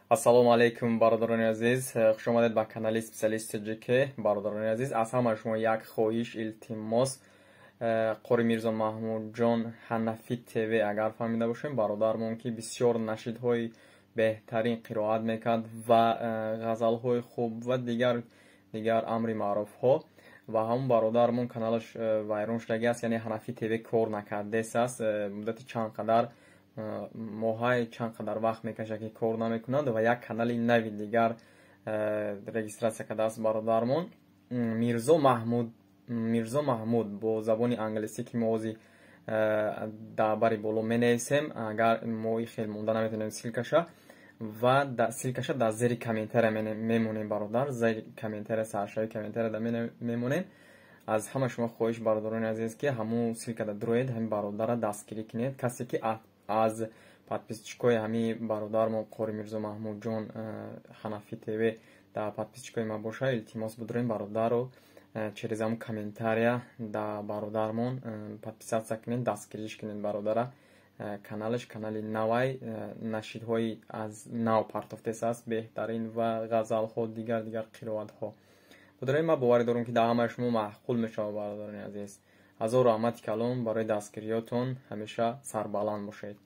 ассалому алайкум бародарони азиз, хуш омадед ба канали специалист ҷк. Бародарони азиз, аз ҳама шумо як хоҳиш, илтимос, Қори Мирзо Маҳмудҷон Ҳанафӣ ТВ агар фаҳмида бошем, бародармон ки бисёр нашидҳои беҳтарин қироат мекард ва ғазалҳои хуб ва дигар амри маъруфҳо, ва ҳамон бародармон каналаш вайрон шудагиаст, яъне Ҳанафӣ ТВ кор накардесаст. Муддати чанд қадар моҳай чанд қадар вақт мекаша ки кор намекунад ва як канали нави дигар регистратсия кардааст бародармон. Мирзо Маҳмуд бо забони англисӣ ки мо ҳозир дар бари боло менависем, агар мо хел монда наметавонем силкаша ва силкаша дар зери комментария мемонем бародар, зери комментария, саршави комментария да мемонем. аз ҳама шумо хоҳиш бародарони азиз ки ҳамун силкада дроед ҳамин бародара дастгирӣ кинед. касе ки аз подписчикои ҳами бародармон Қори Мирзо Маҳмудҷон Ҳанафӣ ТВ дар подписчикои ма боша, илтимос бидорем бародарро через ҳамун комментария да бародармон подписатсия кинед, дастгириш кинед бародара. каналаш канали навай, нашидҳои аз нав партофтесааст, беҳтарин ва ғазалҳо, дигар қироатҳо. будорем ма боварӣ дорам ки дар ҳамаи шумо маъқул мешавад бародарони азиз. ҳазору раҳмати калон барои дастгириётон. ҳамеша сарбаланд бошед.